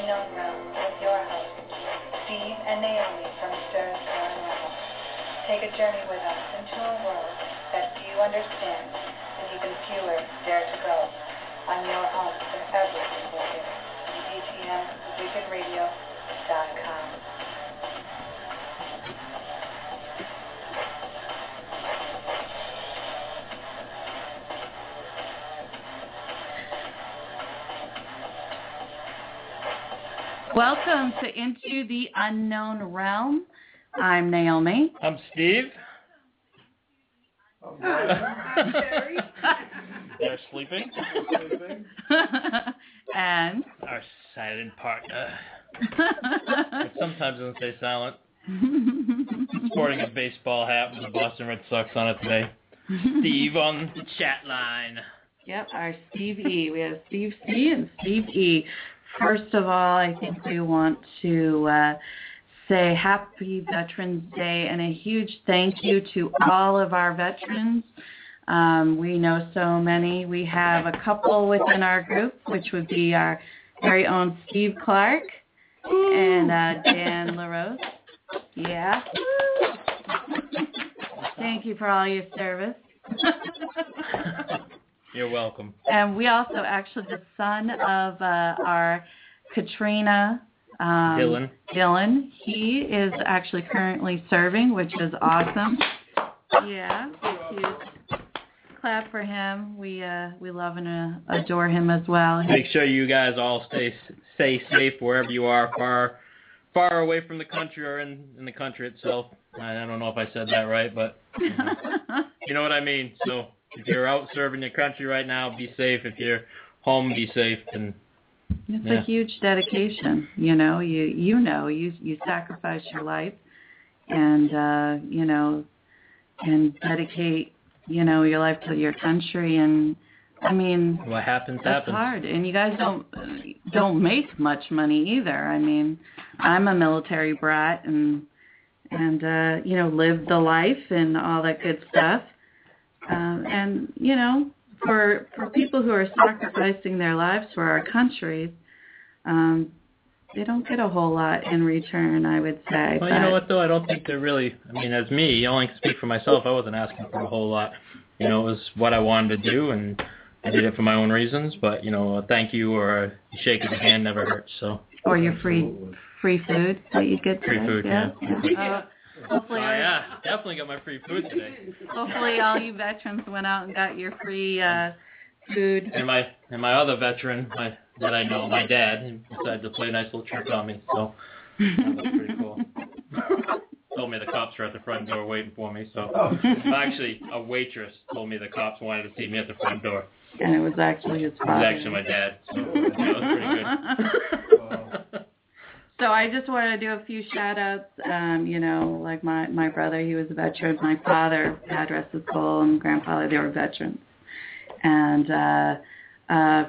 Unknown Realm with your hosts, Steve and Naomi from STURS Paranormal. Take a journey with us into a world that few understand and even fewer dare to go. On your home for everything wicked. DTMWickedRadio.com. Welcome to Into the Unknown Realm. I'm Naomi. I'm Steve. I'm Terry. They're sleeping. And our silent partner. But sometimes doesn't stay silent. Sporting a baseball hat with the Boston Red Sox on it today. Steve on the chat line. Yep, our Steve E. We have Steve C. and Steve E. First of all, I think we want to say Happy Veterans Day and a huge thank you to all of our veterans. We know so many. We have a couple within our group, which would be our very own Steve Clark and Dan LaRose. Yeah. Thank you for all your service. You're welcome. And we also actually, the son of our Katrina, Dylan, he is actually currently serving, which is awesome. Yeah, clap for him. We love and adore him as well. Make sure you guys all stay safe wherever you are, far away from the country or in the country itself. I don't know if I said that right, but you know what I mean. So if you're out serving your country right now, be safe. If you're home, be safe. And it's a huge dedication. You sacrifice your life and and dedicate your life to your country. And I mean, what happens that's happens. hard. And you guys don't make much money either. I mean, I'm a military brat and live the life and all that good stuff. And for people who are sacrificing their lives for our country, they don't get a whole lot in return, I would say. Well, you know what, though? I don't think they're really, as me, I only can speak for myself. I wasn't asking for a whole lot. It was what I wanted to do, and I did it for my own reasons. But, a thank you or a shake of the hand never hurts. So. Or your free food that you get today. Free food, yeah. Hopefully, definitely got my free food today. Hopefully, all you veterans went out and got your free food. And my other veteran, that I know, my dad, he decided to play a nice little trick on me. So that was pretty cool. Told me the cops were at the front door waiting for me. So actually, a waitress told me the cops wanted to see me at the front door. And it was actually his father. It was actually my dad. So that was pretty good. So I just wanted to do a few shout-outs. Like my brother, he was a veteran. My father, God rest his soul, and grandfather, they were veterans. And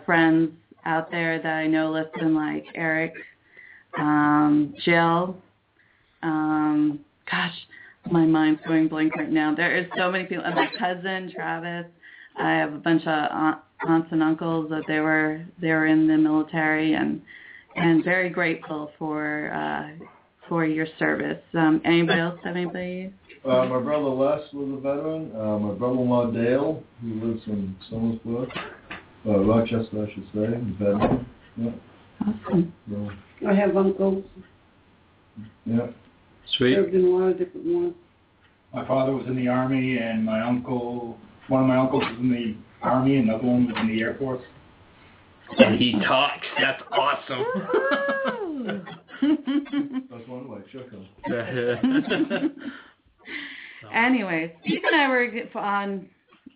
friends out there that I know listen, like Eric, Jill. Gosh, my mind's going blank right now. There is so many people. And my cousin, Travis. I have a bunch of aunts and uncles that they were in the military, and very grateful for your service. Anybody else have anybody? My brother Les was a veteran. My brother-in-law Dale, who lives in Somersworth, Rochester, I should say, a veteran. Yeah. Awesome. Yeah. I have uncles. Yeah. Sweet. Served in a lot of different ones. My father was in the Army, and one of my uncles was in the Army, another one was in the Air Force. And he talks. That's awesome. That's one way. Shook him. Anyway, Steve and I were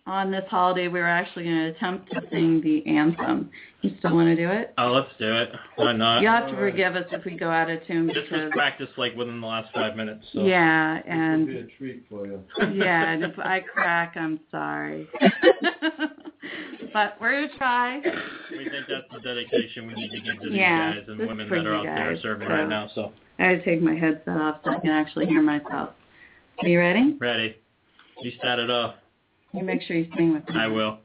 on this holiday. We were actually going to attempt to sing the anthem. You still want to do it? Oh, let's do it. Why not? You'll have to forgive us if we go out of tune. This was practiced within the last 5 minutes. So. Yeah, and This will be a treat for you. Yeah, and if I crack, I'm sorry. But we're going to try. We think that's the dedication we need to give to these Yeah, guys and this women is for that are you out there guys, serving so. right now. So. I had to take my headset off so I can actually hear myself. Are you ready? Ready. You start it off. You make sure you sing with me. I will.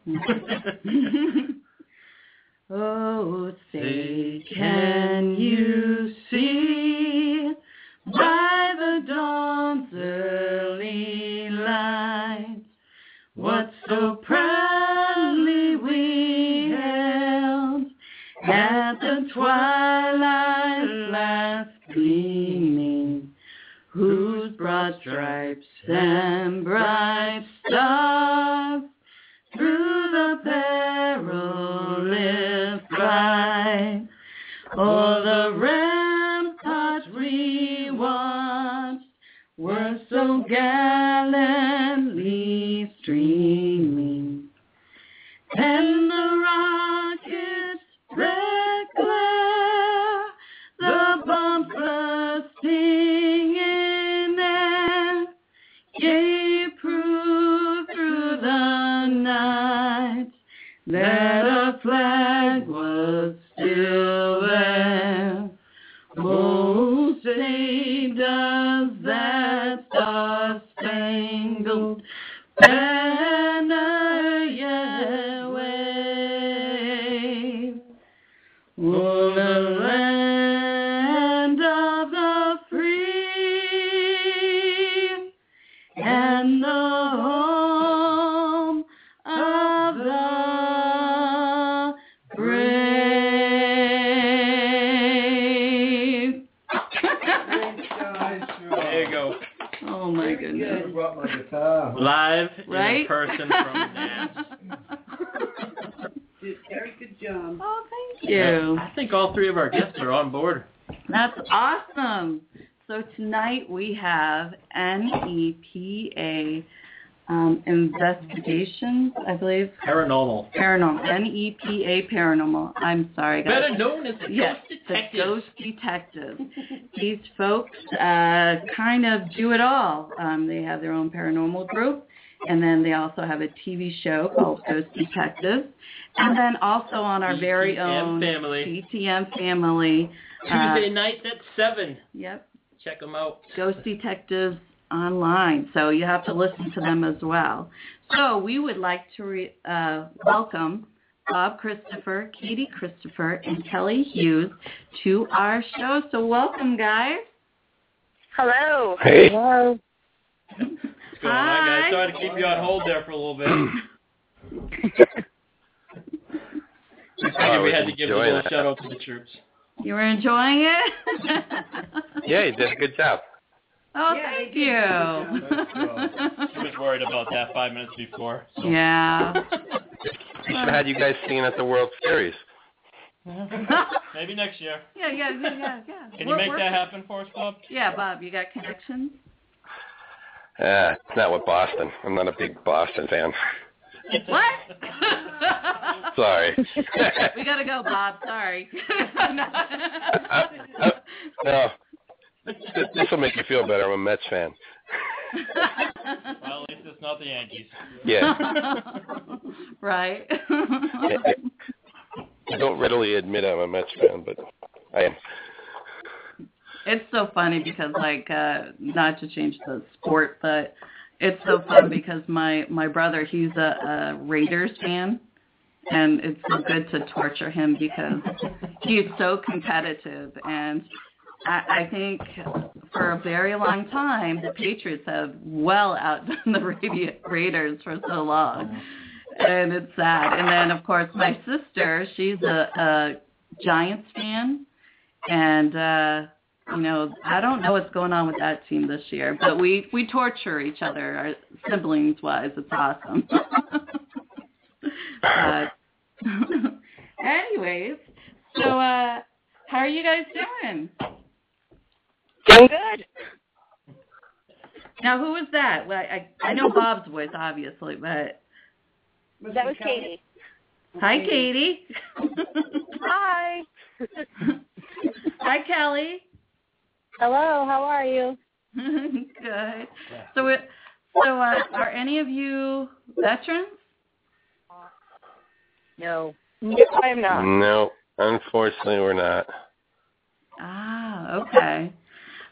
Oh, say, can you you see by the dawn's early light what so proudly we held at the twilight's last gleaming, whose broad stripes and bright stars through the perilous fight o'er the ramparts we watched were so gallantly streaming, and the rockets' red glare, the bombs bursting in air, gave proof through the night that our flag was still there. Oh, say does that star-spangled banner yet wave o'er the land of the free and the home of the brave. There you go. Oh my goodness. I brought my guitar. Live Right? in person from NAS. Did very good job. Oh, thank you. I think all three of our guests are on board. That's awesome. So tonight we have NEPA investigations, I believe. Paranormal. NEPA paranormal. I'm sorry, guys. Better known as the Yes, Ghost the Detective. Ghost Detectives. These folks kind of do it all. They have their own paranormal group, and then they also have a TV show called Ghost Detectives, and then also on our very own family. PTM family. Tuesday nights at 7. Yep. Check them out. Ghost Detectives online, so you have to listen to them as well. So we would like to welcome Bob Christopher, Katie Christopher, and Kelly Hughes to our show. So welcome, guys. Hello. Hey. Hello. What's going on, guys? Sorry to keep you on hold there for a little bit. We figured we had to give a little shout out to the troops. You were enjoying it? Yeah, you did a good job. Oh, Yeah, thank they did a you. She was worried about that 5 minutes before. So. Yeah. We should have had you guys singing at the World Series. Maybe next year. Yeah. Can you make that happen for us, Bob? Yeah, Bob, you got connections? Not with Boston. I'm not a big Boston fan. What? Sorry. We gotta go, Bob. Sorry. No. This will make you feel better. I'm a Mets fan. Well, at least it's not the Yankees. Yeah. Right. I don't readily admit I'm a Mets fan, but I am. It's so funny because, like, not to change the sport, but it's so fun because my brother, he's a Raiders fan, and it's so good to torture him because he's so competitive. And I think for a very long time, the Patriots have well outdone the Raiders for so long. And it's sad. And then, of course, my sister, she's a Giants fan. And, you know, I don't know what's going on with that team this year. But we torture each other, our siblings-wise. It's awesome. Anyways, so how are you guys doing? Doing good. Now, who was that? Well, I know Bob's voice, obviously, but... That was Katie. Hi, Katie. Hi. Hi, Kelly. Hello, how are you? Good. So, are any of you veterans? No. No, I'm not. No, unfortunately, we're not. Ah, okay.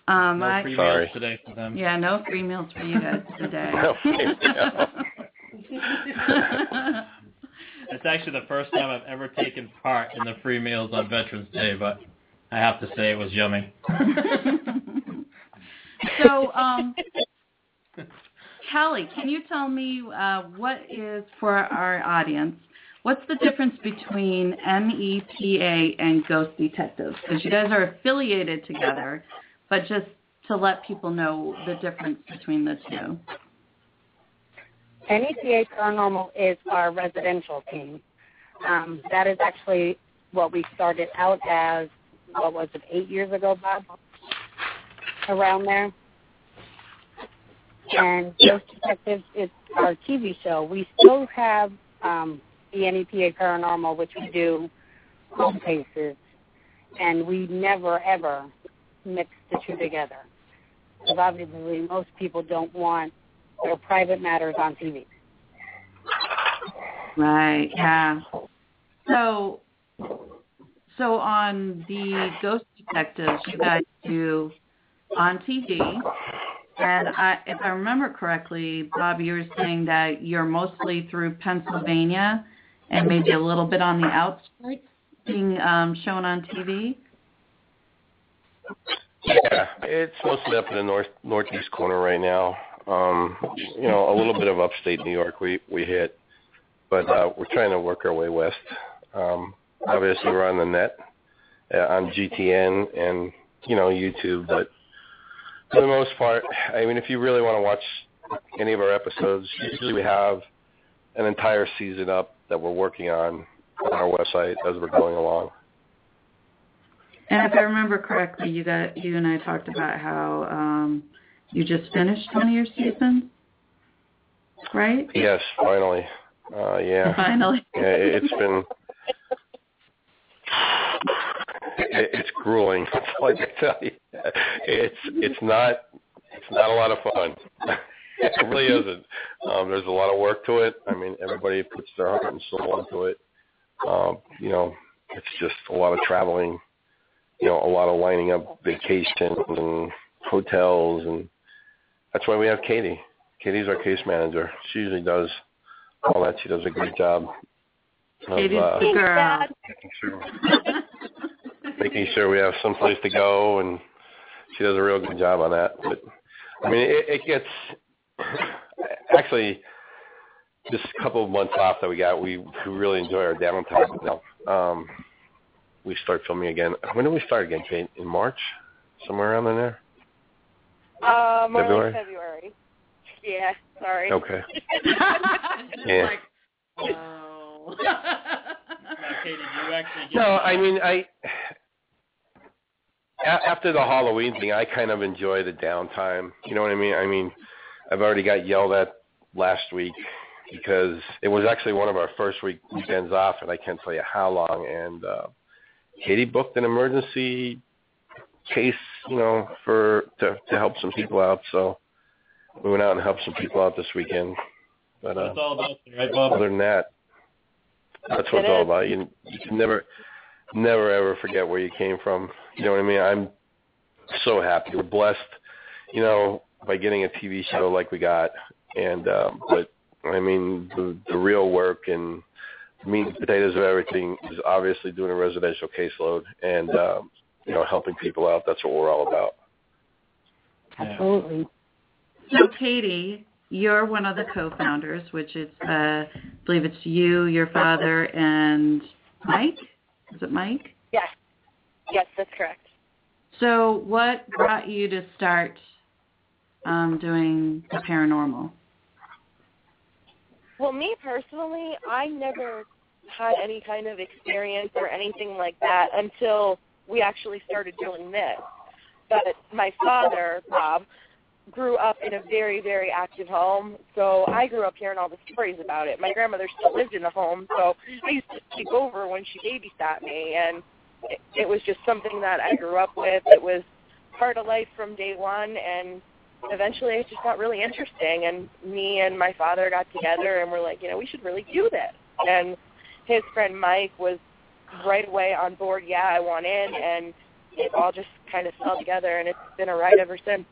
No free meals today for them. Yeah, no free meals for you guys today. No free meals. It's actually the first time I've ever taken part in the free meals on Veterans Day, but I have to say it was yummy. So, Kelly, can you tell me what is, for our audience, what's the difference between MEPA and Ghost Detectives? Because you guys are affiliated together, but just to let people know the difference between the two. MEPA Paranormal is our residential team. That is actually what we started out as, 8 years ago, Bob? Around there. And Ghost Detectives is our TV show. We still have the MEPA Paranormal, which we do home cases, and we never, ever mix the two together. Because obviously most people don't want their private matters on TV. Right, yeah. So on the Ghost Detectives, you guys do on TV, and if I remember correctly, Bob, you were saying that you're mostly through Pennsylvania and maybe a little bit on the outskirts being shown on TV? Yeah, it's mostly up in the northeast corner right now. A little bit of upstate New York we hit, but we're trying to work our way west. Obviously, we're on the net, on GTN and, YouTube, but for the most part, I mean, if you really want to watch any of our episodes, usually we have an entire season up that we're working on our website as we're going along. And if I remember correctly, you and I talked about how you just finished one of your seasons, right? Yes, finally. Yeah. Finally. Yeah, it's grueling. That's all I can tell you. It's not a lot of fun. It really isn't. There's a lot of work to it. I mean, everybody puts their heart and soul into it. It's just a lot of traveling. A lot of lining up vacations and hotels, and that's why we have Katie. Katie's our case manager. She usually does all that. She does a great job. Katie's the girl. Making sure we have some place to go, and she does a real good job on that. But I mean, it gets actually this couple of months off that we got. We really enjoy our downtime now. We start filming again. When did we start again, Kate? In March? Somewhere around in there? February. Yeah, sorry. Okay. Yeah. Like, oh. Now, Katie, do you actually get... No, I mean, after the Halloween thing, I kind of enjoy the downtime. You know what I mean? I mean, I've already got yelled at last week because it was actually one of our first weekends off, and I can't tell you how long, and Katie booked an emergency case, to help some people out. So we went out and helped some people out this weekend. But that's all about it, right, Bob? Other than that, that's what it's all about. You can never ever forget where you came from. You know what I mean? I'm so happy. We're blessed, by getting a TV show like we got. And but I mean, the real work and meat and potatoes of everything is obviously doing a residential caseload and, helping people out. That's what we're all about. Absolutely. So, Katie, you're one of the co-founders, which is, I believe it's you, your father, and Mike? Is it Mike? Yes. Yes, that's correct. So what brought you to start doing the paranormal? Well, me personally, I never had any kind of experience or anything like that until we actually started doing this. But my father, Bob, grew up in a very, very active home, so I grew up hearing all the stories about it. My grandmother still lived in the home, so I used to sleep over when she babysat me, and it was just something that I grew up with. It was part of life from day one, and eventually it just got really interesting, and me and my father got together, and we're like, we should really do this. And his friend Mike was right away on board, yeah, I want in, and it all just kind of fell together, and it's been a ride ever since.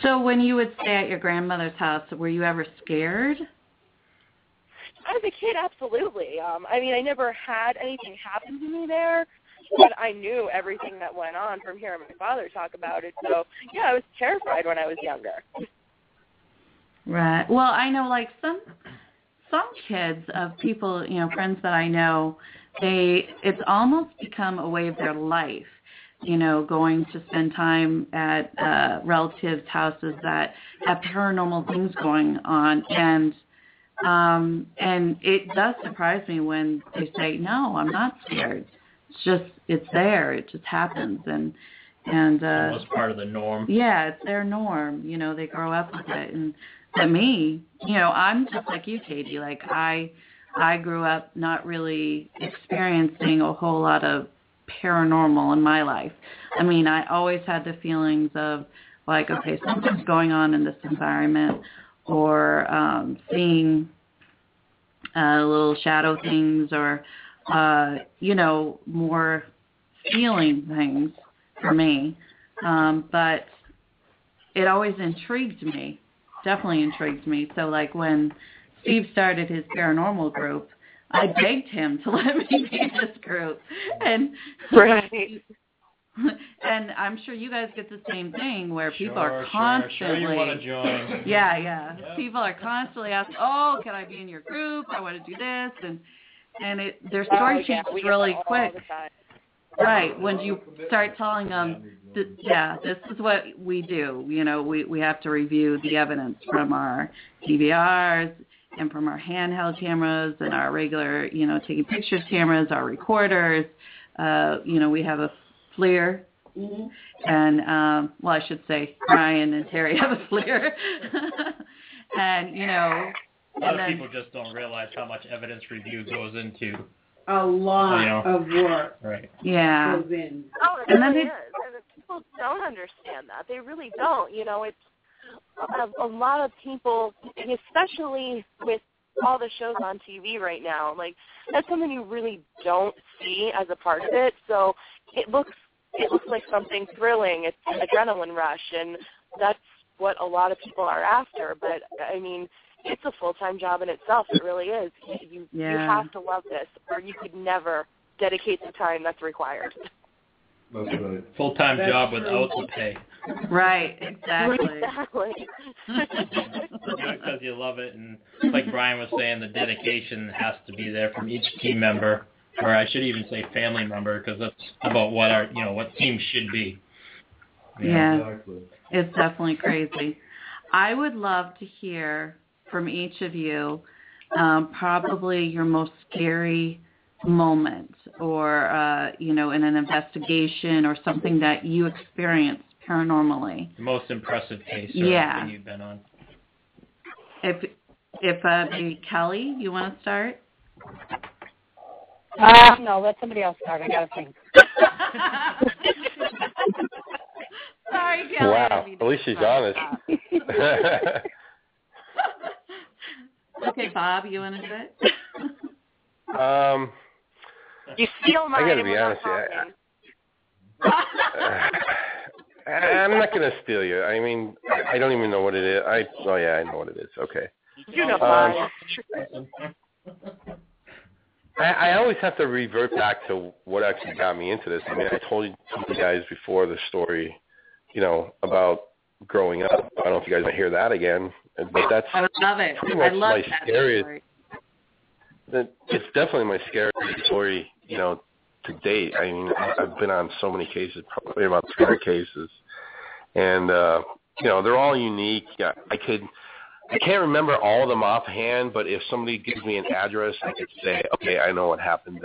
So when you would stay at your grandmother's house, were you ever scared? As a kid, absolutely. I mean, I never had anything happen to me there, but I knew everything that went on from hearing my father talk about it. So, yeah, I was terrified when I was younger. Right. Well, I know, like, some kids of people, you know, friends that I know, it's almost become a way of their life, you know, going to spend time at relatives' houses that have paranormal things going on. And it does surprise me when they say, no, I'm not scared. It's there. It just happens. And almost part of the norm. Yeah, it's their norm. You know, they grow up with it. And but me, you know, I'm just like you, Katie. Like, I grew up not really experiencing a whole lot of paranormal in my life. I mean, I always had the feelings of, like, okay, something's going on in this environment, or seeing little shadow things, or, you know, more feeling things for me. But it always intrigued me. Definitely intrigued me. So, like, when Steve started his paranormal group, I begged him to let me be in this group. And right. And I'm sure you guys get the same thing where people are constantly... Sure you want to join. Yeah. Yep. People are constantly asking, oh, can I be in your group? I want to do this. And their story changes really quick. Right. When you start telling them, this is what we do. You know, we have to review the evidence from our DVRs and from our handheld cameras and our regular, you know, taking pictures cameras, our recorders. You know, we have a FLIR. Mm-hmm. And, well, I should say Brian and Terry have a FLIR. And, you know. A lot of people just don't realize how much evidence review goes into a lot of work. Right. Yeah. Goes in. Oh, it really is. And people don't understand that. They really don't. You know, it's a lot of people, especially with all the shows on TV right now, like, that's something you really don't see as a part of it. So it looks like something thrilling. It's an adrenaline rush, and that's what a lot of people are after. But, I mean, it's a full-time job in itself. It really is. You have to love this, or you could never dedicate the time that's required. That's right. Full-time job without the pay. Right, exactly. Exactly. Because you love it, and like Brian was saying, the dedication has to be there from each team member, or I should even say family member, because that's about what what teams should be. Yeah, exactly. It's definitely crazy. I would love to hear from each of you, probably your most scary moment, or in an investigation or something that you experienced paranormally. The most impressive case that you've been on. If maybe Kelly, you want to start? No, let somebody else start. I got to think. Sorry, Kelly. Wow, at least she's honest. Okay, Bob, you want to do it? You steal mine. I got to be honest. I'm not going to steal you. I mean, I don't even know what it is. I know what it is. Okay. You know mine. I always have to revert back to what actually got me into this. I mean, I told you guys before the story, about growing up. I don't know if you guys want to hear that again, but that's I love it. pretty much my scariest. Story. It's definitely my scariest story, to date. I mean, I've been on so many cases, probably about 300 cases, and they're all unique. Yeah, I can't remember all of them offhand, but if somebody gives me an address, I could say, okay, I know what happened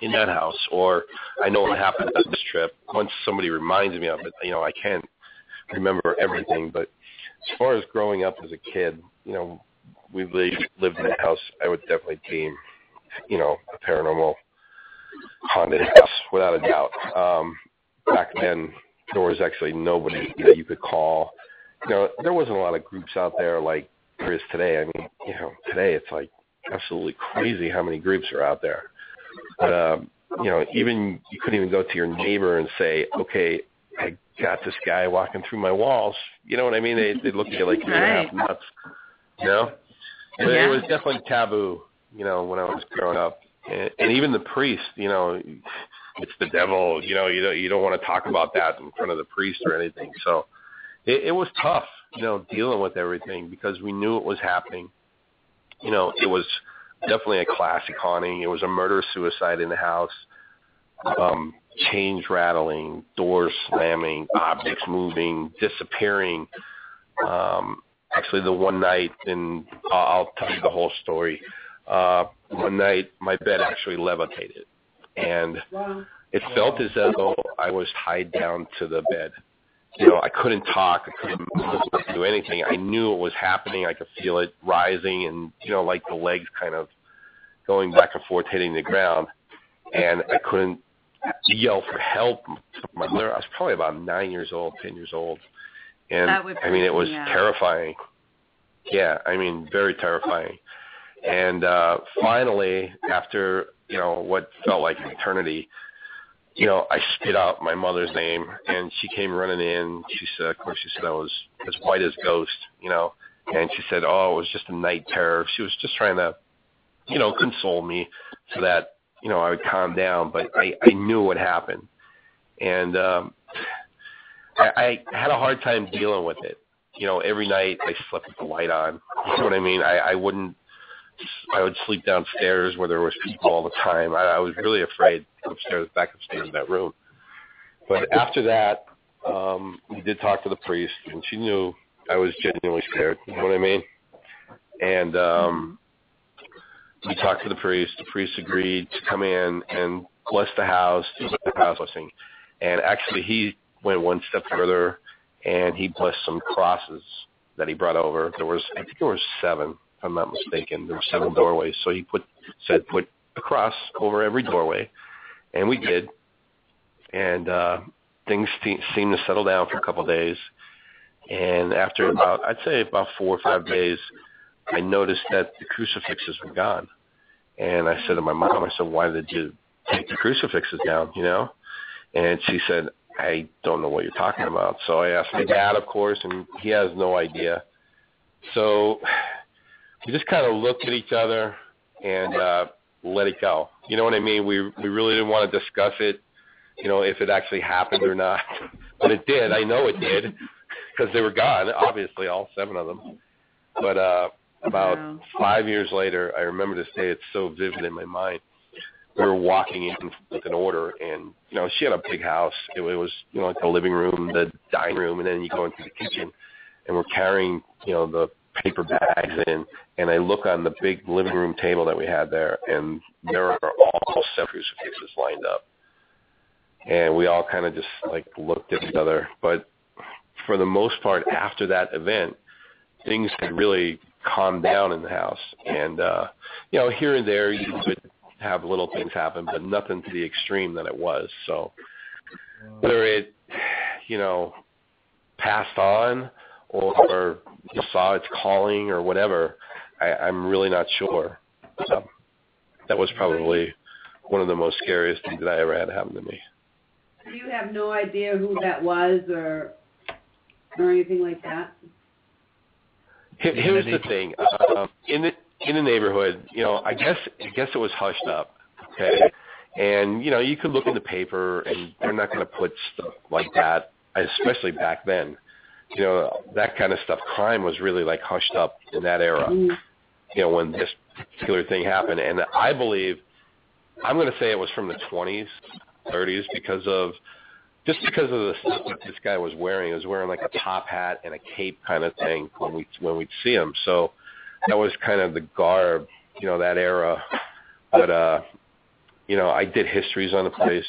in that house, or I know what happened on this trip. Once somebody reminds me of it, I can't remember everything. But as far as growing up as a kid, we lived in a house I would definitely deem, a paranormal haunted house, without a doubt. Back then, there was actually nobody that you could call. There wasn't a lot of groups out there like there is today. I mean, today it's like absolutely crazy how many groups are out there. But, even you couldn't even go to your neighbor and say, okay, I got this guy walking through my walls. You know what I mean? They look at you like you're half nuts. But it was definitely taboo, when I was growing up. And even the priest, it's the devil. You know, you don't want to talk about that in front of the priest or anything. So it was tough, you know, dealing with everything because we knew it was happening. You know, it was definitely a classic haunting. It was a murder-suicide in the house. Chains rattling, doors slamming, objects moving, disappearing. Actually, the one night, and I'll tell you the whole story. One night, my bed actually levitated, and it felt as though I was tied down to the bed. You know, I couldn't talk, I couldn't move, I couldn't do anything. I knew it was happening. I could feel it rising, and you know, like the legs kind of going back and forth, hitting the ground, and I couldn't yell for help. My mother, I was probably about 9 years old, 10 years old. And I mean, it was terrifying. Yeah, I mean, very terrifying. And finally, after, you know, what felt like an eternity, you know, I spit out my mother's name, and she came running in. She said, of course, she said I was as white as ghost, you know. And she said, oh, it was just a night terror. She was just trying to, you know, console me so that, you know, I would calm down. But I knew what happened. And I had a hard time dealing with it. You know, every night I slept with the light on. You know what I mean? I would sleep downstairs where there was people all the time. I was really afraid back upstairs in that room. But after that, we did talk to the priest, and she knew I was genuinely scared. You know what I mean? And we talked to the priest. The priest agreed to come in and bless the house, do the house blessing. And actually, he went one step further, and he blessed some crosses that he brought over. I think there was 7, if I'm not mistaken. There were 7 doorways. So he said put a cross over every doorway, and we did. And things seemed to settle down for a couple of days. And after I'd say about 4 or 5 days, I noticed that the crucifixes were gone. And I said to my mom, I said, why did you take the crucifixes down, you know? And she said, I don't know what you're talking about. So I asked my dad, of course, and he has no idea. So we just kind of looked at each other and let it go. You know what I mean? We really didn't want to discuss it, you know, if it actually happened or not. But it did. I know it did because they were gone, obviously, all 7 of them. But about 5 years later, I remember this day. It's so vivid in my mind. We were walking in with an order, and, you know, she had a big house. It was, you know, like the living room, the dining room, and then you go into the kitchen, and we're carrying, you know, the paper bags in, and I look on the big living room table that we had there, and there are all 7 crucifixes lined up. And we all kind of just, like, looked at each other. But for the most part, after that event, things had really calmed down in the house. And, you know, here and there you would have little things happen, but nothing to the extreme that it was. So whether it, you know, passed on or you saw its calling or whatever, I'm really not sure. That was probably one of the most scariest things that I ever had happen to me. You have no idea who that was or anything like that? Here's the thing. In the neighborhood, you know, I guess it was hushed up, okay? And, you know, you could look in the paper, and they're not going to put stuff like that, especially back then. You know, that kind of stuff, crime was really, like, hushed up in that era, you know, when this particular thing happened. And I believe, I'm going to say it was from the 20s, 30s, because of the stuff that this guy was wearing. He was wearing, like, a top hat and a cape kind of thing when we'd see him. So that was kind of the garb, you know, that era. But, you know, I did histories on the place.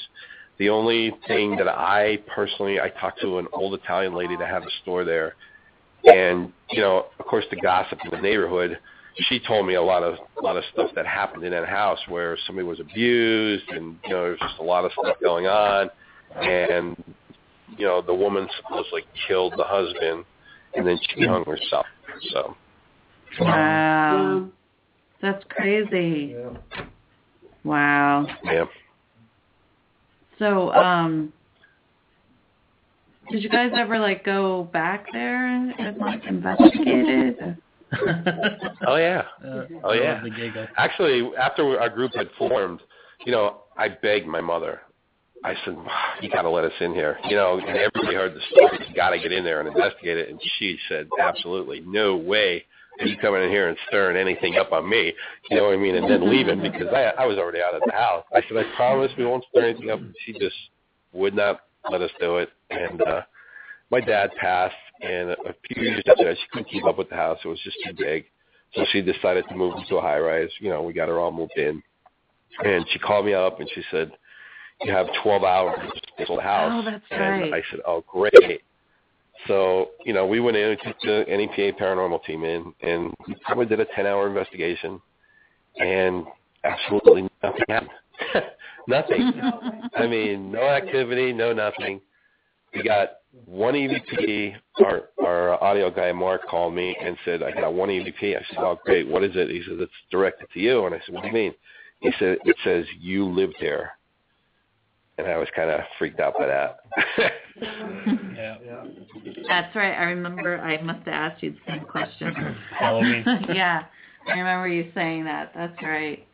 The only thing that I talked to an old Italian lady that had a store there. And, you know, of course, the gossip in the neighborhood, she told me a lot of stuff that happened in that house where somebody was abused and, you know, there was just a lot of stuff going on. And, you know, the woman supposedly killed the husband and then she hung herself. So. Wow. That's crazy. Yeah. Wow. Yeah. So, did you guys ever, like, go back there and, like, investigate it? Oh, yeah. Oh, yeah. Actually, after our group had formed, you know, I begged my mother. I said, you got to let us in here. You know, and everybody heard the story. You got to get in there and investigate it. And she said, absolutely, no way are you coming in here and stirring anything up on me. You know what I mean? And then leaving because I was already out of the house. I said, I promise we won't stir anything up. She just would not let us do it. And my dad passed, and a few years after that, she couldn't keep up with the house. It was just too big. So she decided to move into a high-rise. You know, we got her all moved in. And she called me up, and she said, you have 12 hours to sell the house. Oh, that's and right. I said, oh, great. So, you know, we went in and took the NEPA paranormal team in, and we probably did a 10-hour investigation, and absolutely nothing happened. Nothing. I mean, no activity, no nothing. We got one EVP. Our audio guy, Mark, called me and said, I got one EVP. I said, oh, great. What is it? He said, it's directed to you. And I said, what do you mean? He said, it says you lived here. And I was kind of freaked out by that. Yeah. That's right. I remember I must have asked you the same question. Halloween. Yeah. I remember you saying that. That's right.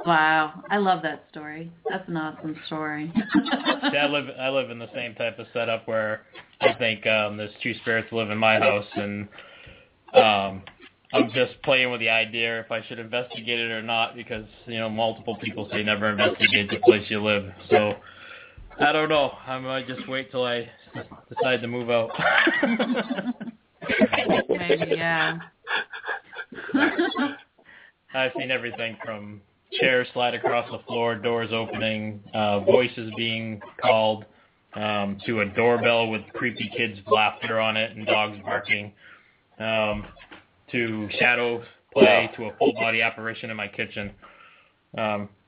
Wow. I love that story. That's an awesome story. Yeah, I live in the same type of setup where I think there's two spirits live in my house, and I'm just playing with the idea if I should investigate it or not, because, you know, multiple people say never investigate the place you live. So I don't know. I might just wait till I decide to move out. Maybe, yeah. I've seen everything from chairs slide across the floor, doors opening, voices being called, to a doorbell with creepy kids' laughter on it and dogs barking, to shadow play, to a full-body apparition in my kitchen.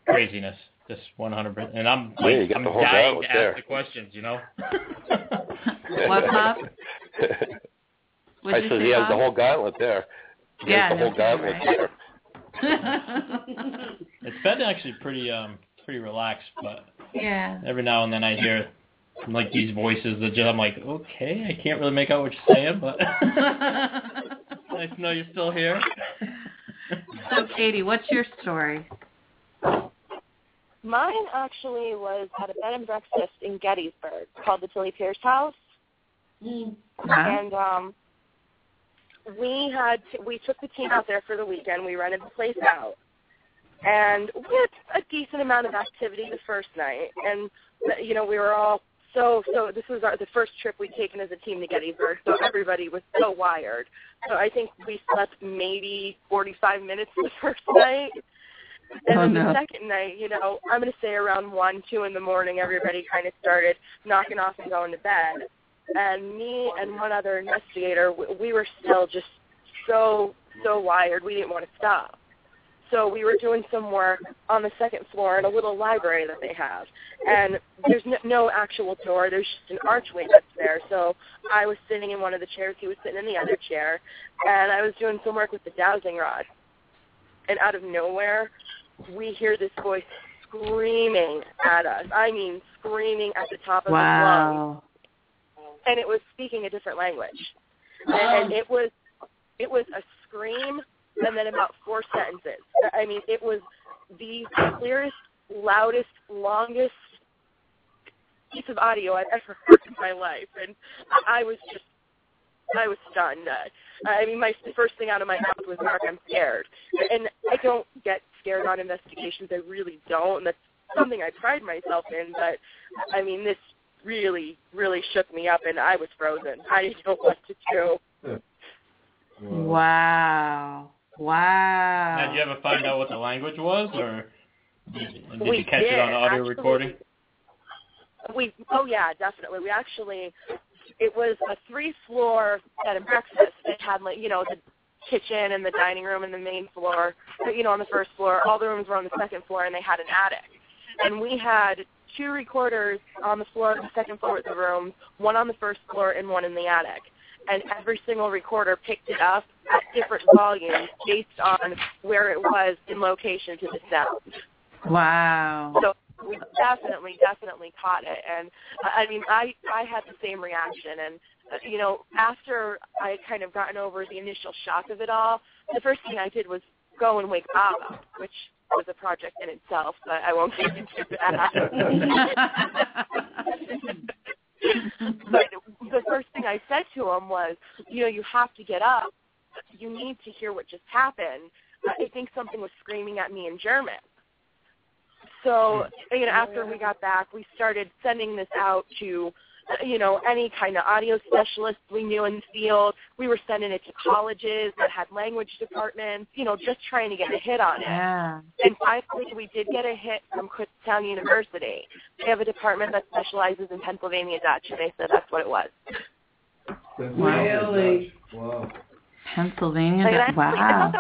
Craziness. Just 100%. And I'm dying to ask the questions, you know? What's up? I said he has the whole gauntlet there. He has the whole gauntlet there. It's been actually pretty relaxed, but yeah, every now and then I hear like these voices that just, I'm like, okay, I can't really make out what you're saying, but nice to know you're still here. So Katie, what's your story? Mine actually was at a bed and breakfast in Gettysburg called the Tilly Pierce House. And we took the team out there for the weekend. We rented the place out, and we had a decent amount of activity the first night. And you know, we were all so this was the first trip we'd taken as a team to Gettysburg, so everybody was so wired. So I think we slept maybe 45 minutes the first night. And then the second night, you know, I'm going to say around 1, 2 in the morning, everybody kind of started knocking off and going to bed. And me and one other investigator, we were still just so wired, we didn't want to stop. So we were doing some work on the second floor in a little library that they have. And there's no actual door. There's just an archway that's there. So I was sitting in one of the chairs. He was sitting in the other chair. And I was doing some work with the dowsing rod. And out of nowhere, we hear this voice screaming at us. I mean, screaming at the top of his lungs. And it was speaking a different language. And it was a scream and then about 4 sentences. I mean, it was the clearest, loudest, longest piece of audio I've ever heard in my life. And I was stunned. I mean, the first thing out of my mouth was, Mark, I'm scared. And I don't get scared on investigations. I really don't. And that's something I pride myself in. But, I mean, this really, really shook me up, and I was frozen. I didn't know what to do. Wow. Now, did you ever find out what the language was, or did you catch it on audio recording? Oh, yeah, definitely. It was a 3-floor bed and breakfast. It had, like, you know, the kitchen and the dining room and the main floor, you know, on the first floor. All the rooms were on the second floor, and they had an attic. And we had 2 recorders on the floor, the second floor of the room, one on the first floor and one in the attic. And every single recorder picked it up at different volumes based on where it was in location to the sound. Wow. So we definitely caught it. And, I mean, I had the same reaction. And, you know, after I had kind of gotten over the initial shock of it all, the first thing I did was go and wake Bob up, which was a project in itself, but I won't get into that. But the first thing I said to him was, you have to get up. You need to hear what just happened. I think something was screaming at me in German. So, after we got back, we started sending this out to, any kind of audio specialists we knew in the field. We were sending it to colleges that had language departments, just trying to get a hit on it. Yeah. And finally, we did get a hit from Kutztown University. They have a department that specializes in Pennsylvania Dutch, and they said that's what it was. Really? Wow. Pennsylvania Dutch. Wow.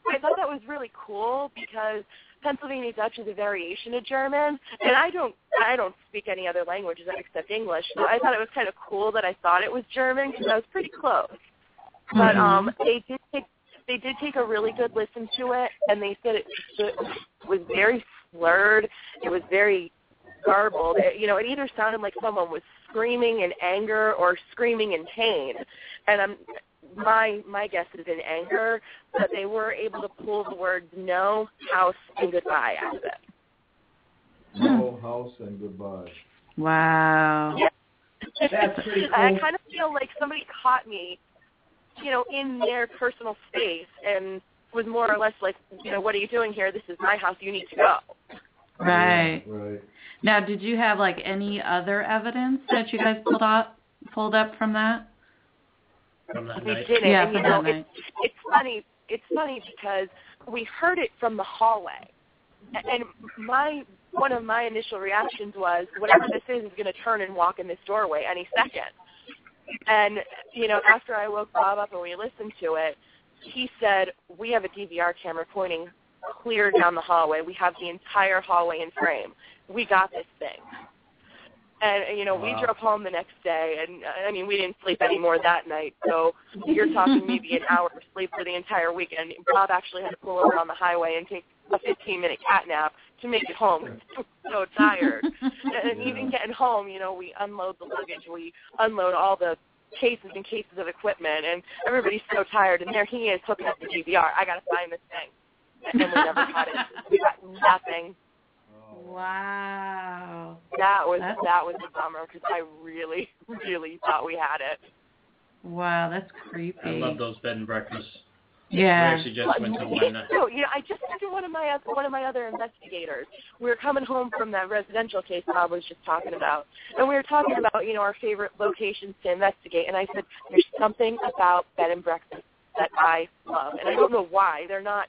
I thought that was really cool because Pennsylvania Dutch is a variation of German, and I don't speak any other languages except English. So I thought it was kind of cool that I thought it was German because I was pretty close. But they did take a really good listen to it, and they said it was very slurred. It was very garbled. It either sounded like someone was screaming in anger or screaming in pain, and my guess is in anger, but they were able to pull the words no, house, and goodbye out of it. No, house, and goodbye. Wow. Yeah. That's pretty cool. I kind of feel like somebody caught me, in their personal space and was more or less like, what are you doing here? This is my house. You need to go. Right. Right. Now, did you have, any other evidence that you guys pulled up from that? From that We night. didn't. Yeah, And, from that night. it's funny. It's funny because we heard it from the hallway, and one of my initial reactions was, whatever this is going to turn and walk in this doorway any second. And after I woke Bob up and we listened to it, he said, "We have a DVR camera pointing clear down the hallway. We have the entire hallway in frame. We got this thing." And, we drove home the next day, and, we didn't sleep anymore that night. So you're talking maybe an hour of sleep for the entire weekend. Bob actually had to pull over on the highway and take a 15-minute cat nap to make it home. He was so tired. And even getting home, we unload the luggage. We unload all the cases and cases of equipment, and everybody's so tired. And there he is hooking up the DVR. I got to find this thing. And we never got it. We got nothing. Wow. That was a bummer because I really, really thought we had it. Wow, that's creepy. I love those bed and breakfasts. Yeah. We actually just went to one. So, I just went to one of my other investigators. We were coming home from that residential case Bob was just talking about, and we were talking about our favorite locations to investigate. And I said, there's something about bed and breakfast that I love, and I don't know why. They're not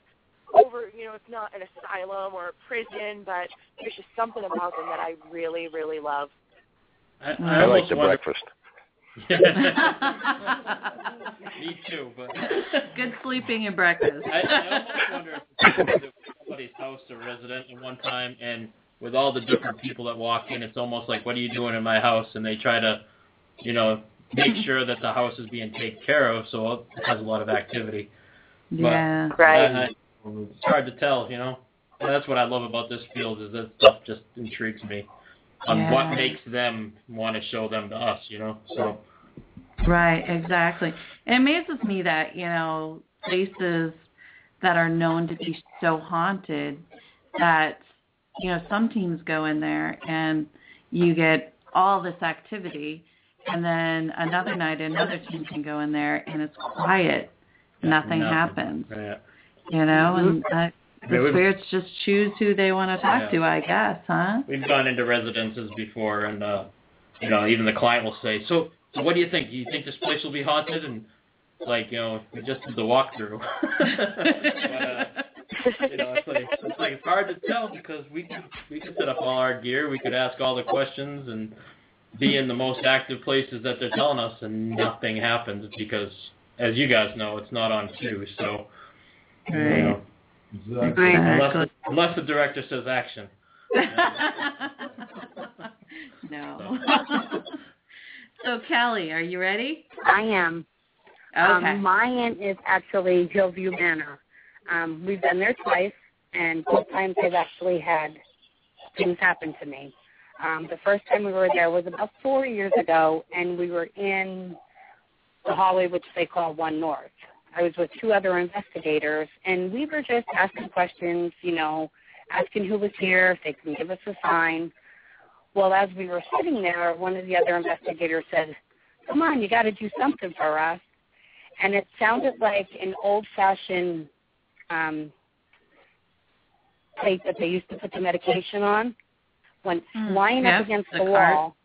it's not an asylum or a prison, but there's just something about them that I really, really love. I like the breakfast. Me too, but good sleeping and breakfast. I almost wonder if it's somebody's house or resident at one time, and with all the different people that walk in, it's almost like, what are you doing in my house? And they try to, make sure that the house is being taken care of, so it has a lot of activity. Yeah. But, right. It's hard to tell, And that's what I love about this field is that stuff just intrigues me on what makes them want to show them to us, So. Right, exactly. It amazes me that, places that are known to be so haunted that, some teams go in there and you get all this activity, and then another night another team can go in there and it's quiet. Nothing happens. Yeah. And the spirits just choose who they want to talk to, I guess, huh? We've gone into residences before, and even the client will say, "So what do you think? Do you think this place will be haunted?" And we just did the walkthrough. But it's hard to tell because we could set up all our gear, we could ask all the questions, and be in the most active places that they're telling us, and nothing happens because, as you guys know, it's not on cue. So. Right. Exactly. Unless the director says action. No. So, Kelly, are you ready? I am. Okay. Mine is actually Hillview Manor. We've been there twice, and both times I've actually had things happen to me. The first time we were there was about 4 years ago, and we were in the hallway, which they call 1 North. I was with 2 other investigators, and we were just asking questions, asking who was here, if they can give us a sign. Well, as we were sitting there, one of the other investigators said, "Come on, you got to do something for us." And it sounded like an old-fashioned plate that they used to put the medication on went flying up against the wall,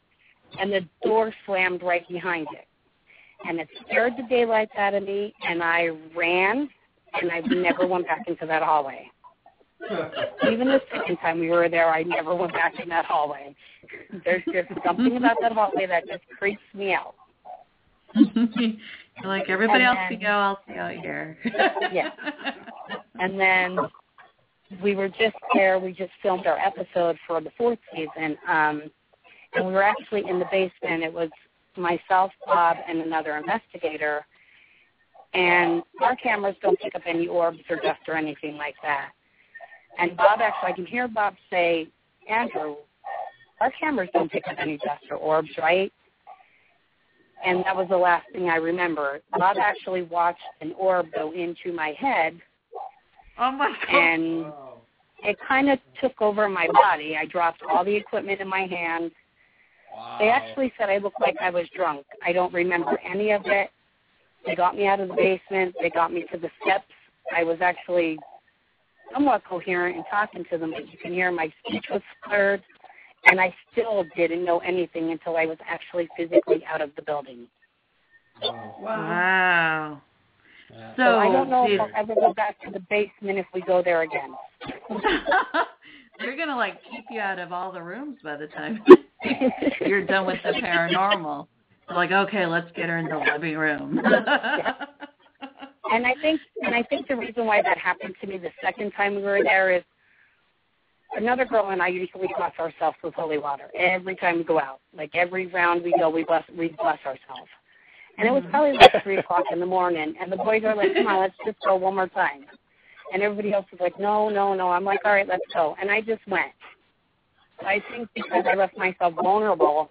and the door slammed right behind it. And it scared the daylights out of me, and I ran, and I never went back into that hallway. Even the second time we were there, I never went back in that hallway. There's just something about that hallway that just creeps me out. Like, everybody else can go, I'll stay out here. Yeah. And then we were just there. We just filmed our episode for the 4th season, and we were actually in the basement. It was myself, Bob, and another investigator, and our cameras don't pick up any orbs or dust or anything like that. And Bob, actually, I can hear Bob say, "Andrew, our cameras don't pick up any dust or orbs, right?" And that was the last thing I remember. Bob actually watched an orb go into my head. Oh, my God. And it kind of took over my body. I dropped all the equipment in my hand. Wow. They actually said I looked like I was drunk. I don't remember any of it. They got me out of the basement. They got me to the steps. I was actually somewhat coherent in talking to them, but you can hear my speech was slurred. And I still didn't know anything until I was actually physically out of the building. Wow. So I don't know if I'll ever go back to the basement if we go there again. They're going to, keep you out of all the rooms by the time you're done with the paranormal. Like, okay, let's get her in the living room. Yeah. And I think the reason why that happened to me the second time we were there is another girl and I usually bless ourselves with holy water every time we go out. Like, every round we go, we bless ourselves. And it was probably 3 o'clock in the morning, and the boys are like, "Come on, let's just go one more time." And everybody else was like, no. I'm like, "All right, let's go." And I just went. So I think because I left myself vulnerable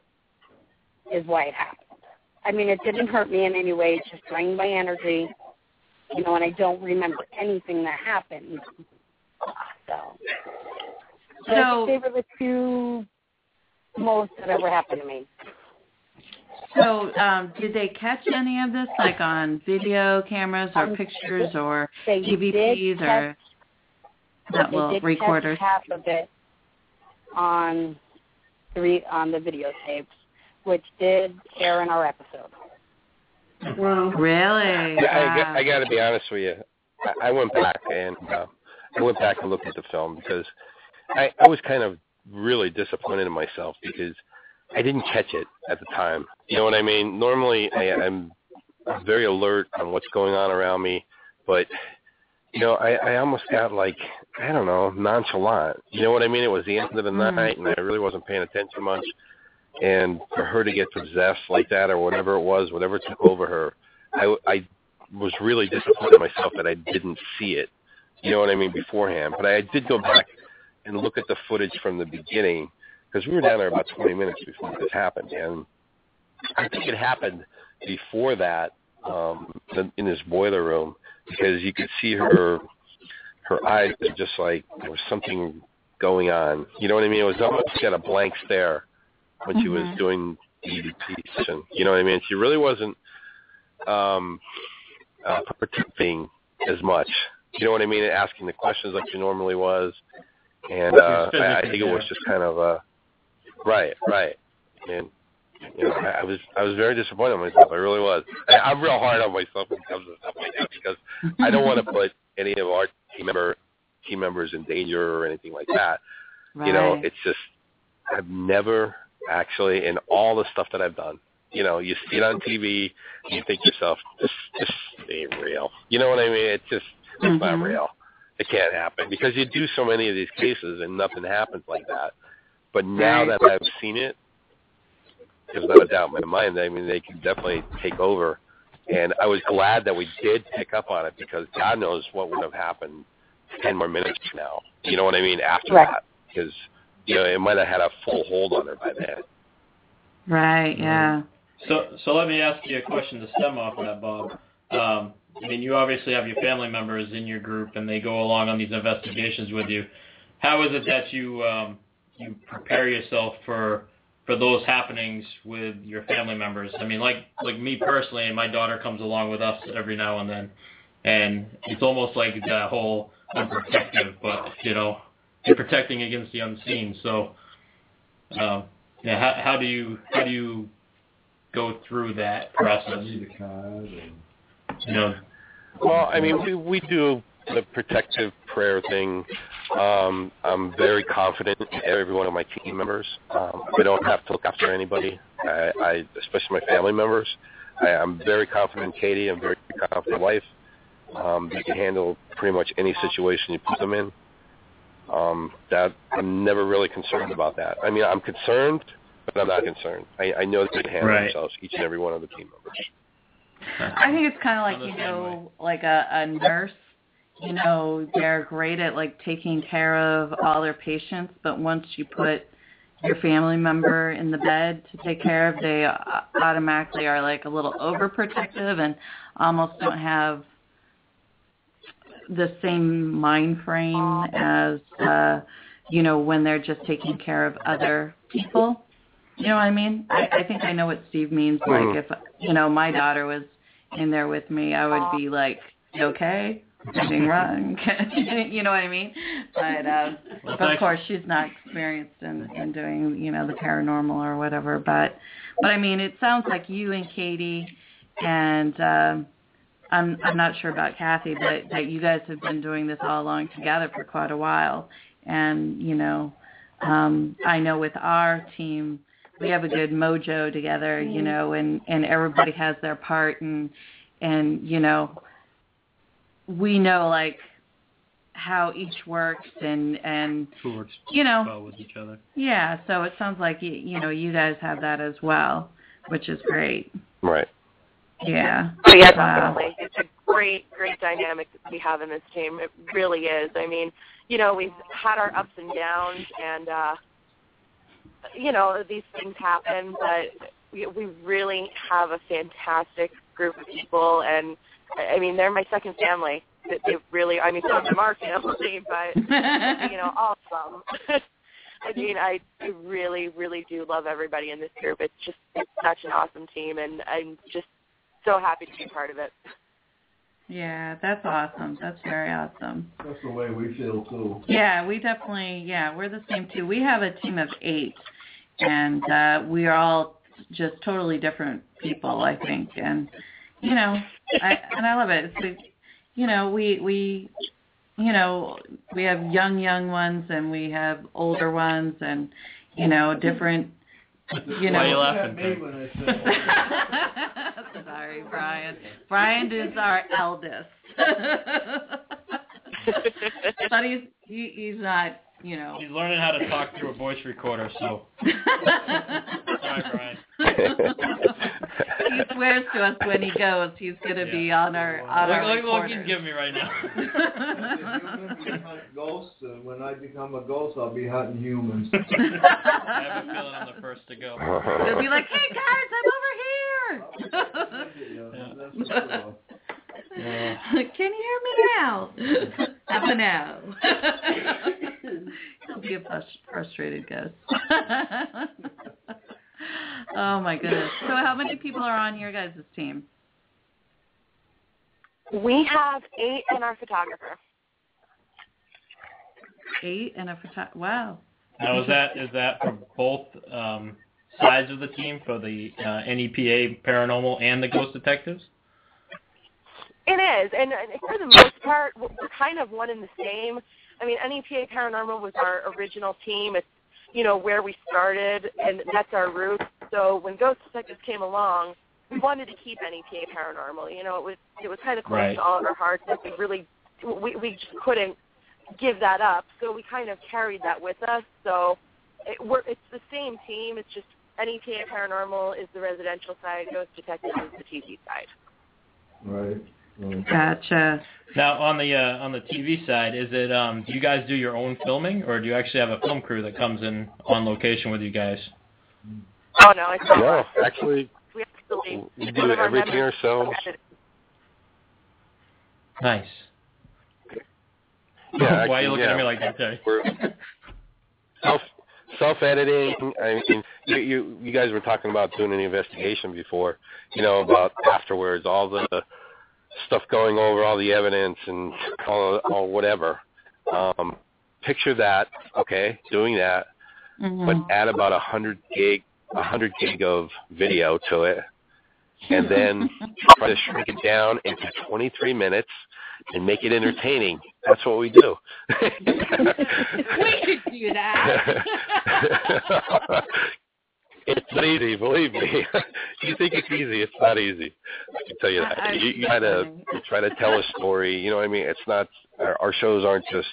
is why it happened. I mean, it didn't hurt me in any way. It just drained my energy, and I don't remember anything that happened. So I think they were the 2 most that ever happened to me. So did they catch any of this, on video cameras or pictures or DVDs or recorders? They did catch half of it on the videotapes, which did air in our episode. Wow. Really? Yeah, I got to be honest with you. I went back and looked at the film because I was kind of really disappointed in myself because I didn't catch it at the time. You know what I mean? Normally, I'm very alert on what's going on around me, but, I almost got nonchalant. You know what I mean? It was the end of the night, and I really wasn't paying attention much. And for her to get possessed like that or whatever it was, whatever took over her, I was really disappointed in myself that I didn't see it. You know what I mean? Beforehand. But I did go back and look at the footage from the beginning, because we were down there about 20 minutes before this happened, and I think it happened before that in this boiler room, because you could see her eyes were just like there was something going on. You know what I mean? It was almost she had a blank stare when she was doing the EVP session. You know what I mean? She really wasn't participating as much. You know what I mean? Asking the questions like she normally was, and I think it was just kind of Right. And I was very disappointed in myself. I really was. I'm real hard on myself when it comes to stuff like that because I don't want to put any of our team members in danger or anything like that. Right. It's just I've never actually, in all the stuff that I've done, you see it on TV, and you think to yourself, this ain't real. You know what I mean? It's not real. It can't happen because you do so many of these cases and nothing happens like that. But now that I've seen it, there's not a doubt in my mind. I mean, they can definitely take over. And I was glad that we did pick up on it because God knows what would have happened 10 more minutes from now. You know what I mean? After that. Because, it might have had a full hold on her by then. Right, yeah. So let me ask you a question to stem off of that, Bob. I mean, you obviously have your family members in your group, and they go along on these investigations with you. How is it that you you prepare yourself for those happenings with your family members? I mean, like me personally, my daughter comes along with us every now and then, and it's almost like the whole I'm protective, but you're protecting against the unseen. So, how do you go through that process? Well, I mean, we do the protective prayer thing. I'm very confident in every one of my team members. I don't have to look after anybody, I especially my family members. I'm very confident in Katie. I'm very confident in my wife. They can handle pretty much any situation you put them in. That I'm never really concerned about that. I mean, I'm concerned, but I'm not concerned. I know that they can handle themselves, each and every one of the team members. I think it's kind of like, like a nurse. They're great at taking care of all their patients, but once you put your family member in the bed to take care of, they automatically are a little overprotective and almost don't have the same mind frame as when they're just taking care of other people. You know what I mean? I think I know what Steve means. Like if my daughter was in there with me, I would be like, "You okay? Anything wrong?" You know what I mean? But of course, she's not experienced in doing the paranormal or whatever. But I mean, it sounds like you and Katie and I'm not sure about Kathy, but that you guys have been doing this all along together for quite a while. And I know with our team, we have a good mojo together, and everybody has their part, and we know how each works and who works well with each other. Yeah, so it sounds like you guys have that as well, which is great. Right. Yeah. Oh yeah, definitely. It's a great dynamic that we have in this team. It really is. I mean, we've had our ups and downs, and these things happen, but we really have a fantastic group of people, and I mean, they're my second family. They really, I mean, some of them are family, but all of them. I mean, I really, really do love everybody in this group. It's such an awesome team, and I'm just so happy to be part of it. Yeah, that's awesome. That's very awesome. That's the way we feel, too. Yeah, we definitely, we're the same, too. We have a team of 8, and we are all just totally different people, I think. And, I love it. It's, we have young ones, and we have older ones, and, different, Why are you laughing? Sorry, Brian. Brian is our eldest. But he's not, He's learning how to talk through a voice recorder, so. Sorry, Brian. He swears to us when he goes he's going to be on our Look, he's giving me right now. Humans hunt ghosts, and when I become a ghost, I'll be hunting humans. I have a feeling I'm the first to go. He'll be like, "Hey guys, I'm over here." Can you hear me now? How about now? He'll be a frustrated ghost. Oh my goodness. So how many people are on your guys' team? We have 8 and our photographer. 8 and a photographer. Wow. Now is that for both sides of the team, for the NEPA paranormal and the ghost detectives? It is, and for the most part, we're kind of one and the same. I mean, NEPA Paranormal was our original team. It's, where we started, and that's our roots. So when Ghost Detectives came along, we wanted to keep NEPA Paranormal. It was kind of close to all of our hearts. And we just couldn't give that up. So we kind of carried that with us. So it's the same team. It's just NEPA Paranormal is the residential side, Ghost Detectives is the TV side. Right. Gotcha. Now on the TV side, is it do you guys do your own filming, or do you actually have a film crew that comes in on location with you guys? Oh no, it's not. No, actually, we do everything ourselves. Nice. Yeah, Why are you looking at me like that, Terry? Self-editing. I mean, you guys were talking about doing an investigation before, about afterwards, all the stuff going over, all the evidence and all whatever. Picture that, okay, doing that, but add about 100 gig of video to it, and then try to shrink it down into 23 minutes and make it entertaining. That's what we do. We could do that. It's not easy, believe me. You think it's easy, it's not easy. I can tell you that. You try to tell a story, you know what I mean? It's not, our shows aren't just,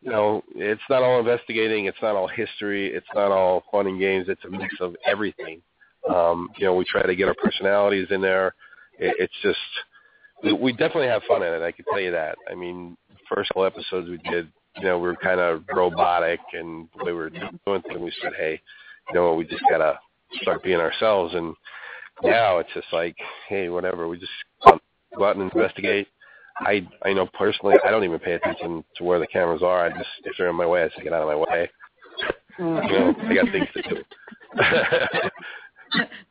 it's not all investigating, it's not all history, it's not all fun and games, it's a mix of everything. We try to get our personalities in there. It's just, we definitely have fun in it, I can tell you that. I mean, the first couple episodes we did, we were kind of robotic, and the way we were doing things, we said, hey, we just got to start being ourselves. And now it's just like, hey, whatever, we just go out and investigate. I know personally, I don't even pay attention to where the cameras are. If they're in my way, I say, get out of my way. I got things to do.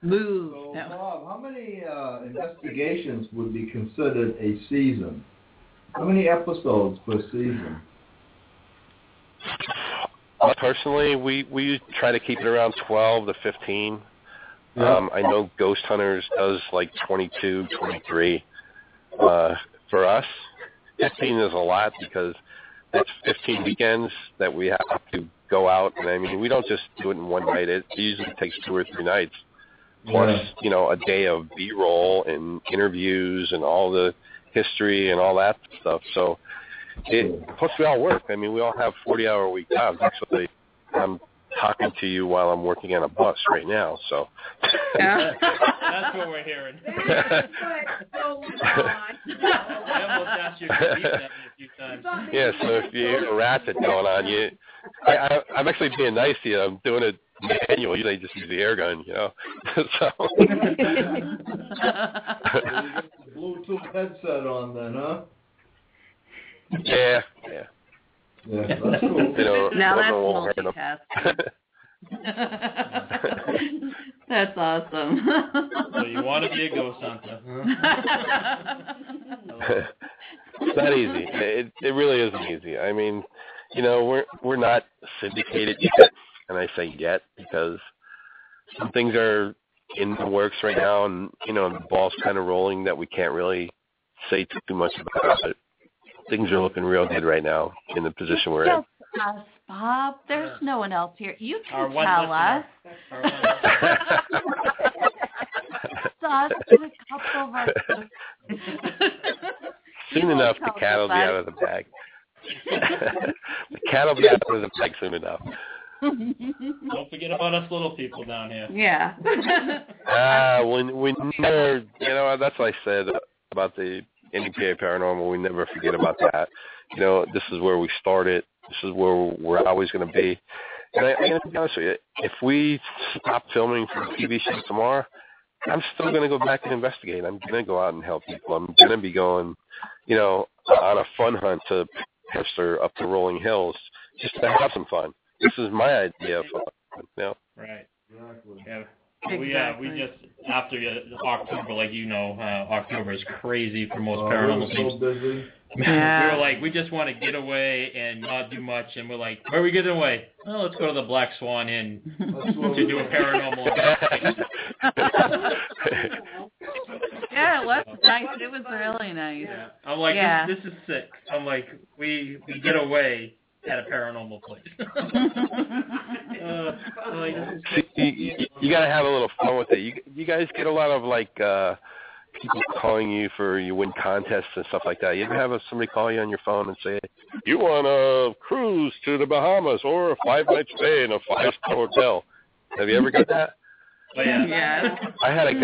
Move. So, Bob, how many investigations would be considered a season? How many episodes per season? Personally, we try to keep it around 12 to 15. Yeah. I know Ghost Hunters does like 22, 23. For us, 15 is a lot because that's 15 weekends that we have to go out. And I mean, we don't just do it in one night. It usually takes 2 or 3 nights. Plus, a day of B-roll and interviews and all the history and all that stuff. So, plus we all work. I mean, we all have 40-hour-a-week jobs. Actually, I'm talking to you while I'm working on a bus right now. So. That's what we're hearing. That's what's going on. I almost asked you to repeat that a few times. Yeah, so if you hear a racket going on, I'm actually being nice to you. I'm doing it manual. Usually I just use the air gun, So. You got the Bluetooth headset on then, huh? Yeah. Yeah, that's cool. Now that's multitasking. That's awesome. So you want to be a ghost hunter? It's not easy. It really isn't easy. I mean, we're not syndicated yet, and I say yet because some things are in the works right now, and the ball's kind of rolling that we can't really say too much about it. Things are looking real good right now in the position we're in. Us, Bob. There's no one else here. You can Our tell us. Us to a couple of our. Soon enough, the cat will be out of the bag. The cat will be out of the bag soon enough. Don't forget about us little people down here. Yeah. We never, that's what I said about the NEPA Paranormal. We never forget about that. This is where we started. This is where we're always going to be. And I'm going to be honest with you, if we stop filming for a TV show tomorrow, I'm still going to go back and investigate. I'm going to go out and help people. I'm going to be going, on a fun hunt to Hipster up to Rolling Hills just to have some fun. This is my idea of fun. Right. Exactly. Yeah. Exactly. We just after October, October is crazy for most paranormal things. So busy. Yeah. We were like, we just want to get away and not do much, and we're like, where are we getting away? Oh, let's go to the Black Swan Inn to do a paranormal investigation. Yeah, it was nice. It was really nice. Yeah. I'm like, this is sick. I'm like, we get away at a paranormal place. You gotta have a little fun with it. You guys get a lot of people calling you for you win contests and stuff like that. You ever have somebody call you on your phone and say, you want a cruise to the Bahamas or a 5-night stay in a 5-star hotel? Have you ever got that? Oh, yeah. I had a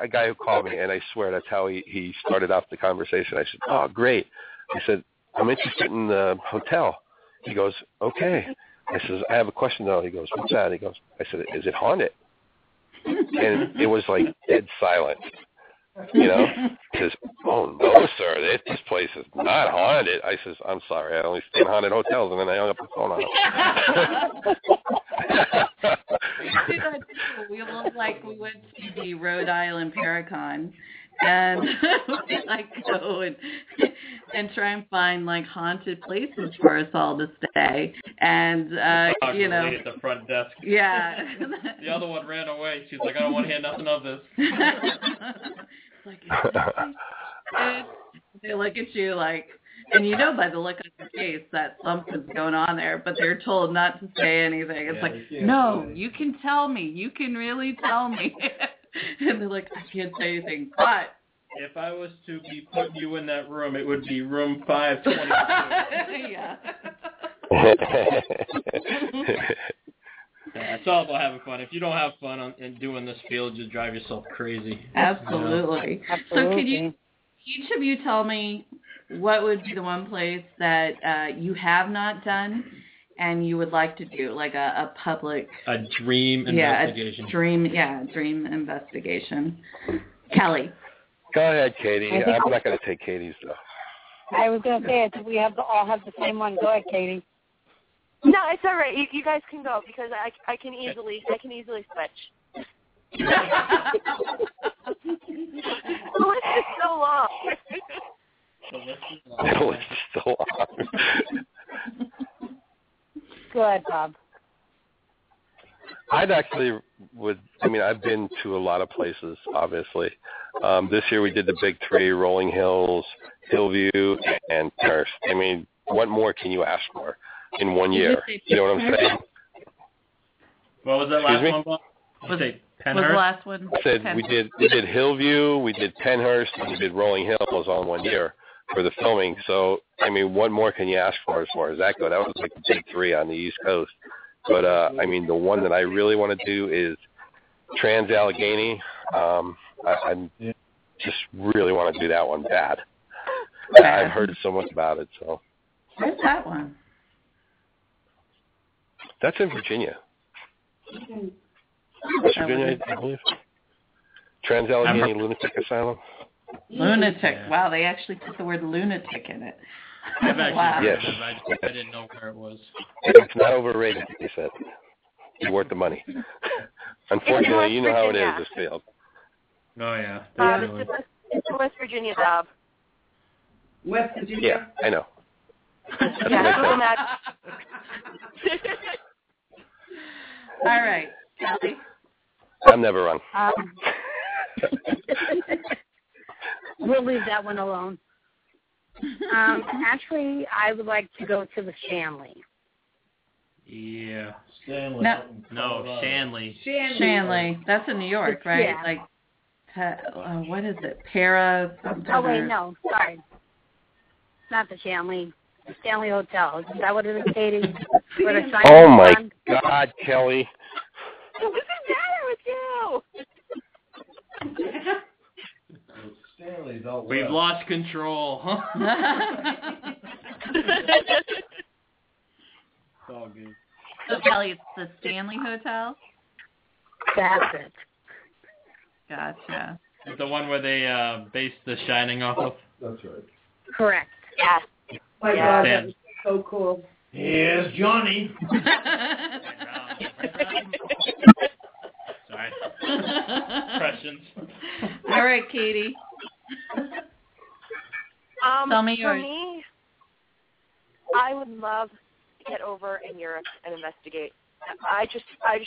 guy who called me, and I swear that's how he started off the conversation. I said, oh, great. I said, I'm interested in the hotel. He goes, okay. I says, I have a question, though. He goes, what's that? I said, is it haunted? And it was like dead silent. You know, he says, oh, no, sir, this place is not haunted. I says, I'm sorry, I only stay in haunted hotels, and then I hung up the phone on him. We looked like we went to the Rhode Island Paracon, and we like go and try and find like haunted places for us all to stay, and you know, at the front desk. Yeah. The other one ran away. She's like, I don't want to hear nothing of this. Like, they look at you like, and you know by the look on your face that something's going on there, but they're told not to say anything. It's like, no, you can tell me. You can really tell me. And they're like, I can't say anything. But if I was to be putting you in that room, it would be room 522. Yeah. Yeah, it's all about having fun. If you don't have fun in doing this field, you drive yourself crazy. Absolutely. So could you, each of you tell me what would be the one place that you have not done and you would like to do, like a public... A dream investigation. Dream investigation. Kelly. Go ahead, Katie. I'm not going to take Katie's, though. I was going to say it. We all have the same one. Go ahead, Katie. No, it's all right. You guys can go because I can easily switch. The list is so long. The list is so long. Go ahead, Bob. I've been to a lot of places, obviously. This year we did the big three, Rolling Hills, Hillview, and S.T.U.R.S. I mean, what more can you ask for in 1 year? You know what I'm saying? What was that last one, Bob? Was it Penhurst? The last one? I said we did Hillview, we did Penhurst, and we did Rolling Hills all in 1 year for the filming. So, I mean, what more can you ask for as far as that goes? That was like the big three on the East Coast. But, I mean, the one that I really want to do is Trans-Allegheny. I just really want to do that one bad. I've heard so much about it. So. Where's that one? That's in Virginia. West Virginia, I believe. Trans-Allegheny Lunatic Asylum. Lunatic. Wow, they actually put the word lunatic in it. I've actually Yes. I didn't know where it was. It's not overrated, he said. It's worth the money. Unfortunately, you know how it is, this field. Oh, yeah. It's West Virginia, Bob. West Virginia? Yeah, I know. Yeah, All right, Kelly. I'm never wrong. We'll leave that one alone. Actually, I would like to go to the Shanley. Yeah. Stanley. No, Shanley. Shanley. That's in New York, right? Yeah. Like, what is it? Para something? Oh, wait, no. Sorry. Not the Shanley. The Stanley Hotel. Is that what it is, Katie? Where the sign Oh, my is on? God, Kelly. What's the matter with you? Stanley's out We've west. lost control, huh? It's all good. So, Kelly, it's the Stanley Hotel? That's it. Gotcha. It's the one where they based The Shining off of? That's right. Correct. Yeah. My God, that was so cool. Here's Johnny. Sorry. Impressions. All right, Katie. Tell me yours. For me, I would love to get over in Europe and investigate. I just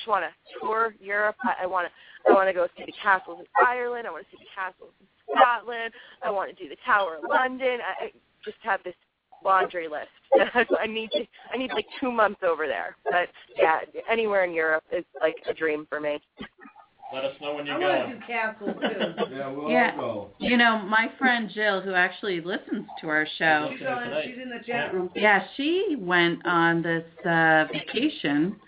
want to tour Europe. I want to go see the castles in Ireland. I want to see the castles in Scotland. I want to do the Tower of London. I just have this laundry list. I need like 2 months over there. But yeah, anywhere in Europe is like a dream for me. Let us know when you I go. want to do castles, too. Yeah, we'll Yeah. all go. You know, my friend Jill, who actually listens to our show, She's in the chat room. yeah, she went on this vacation,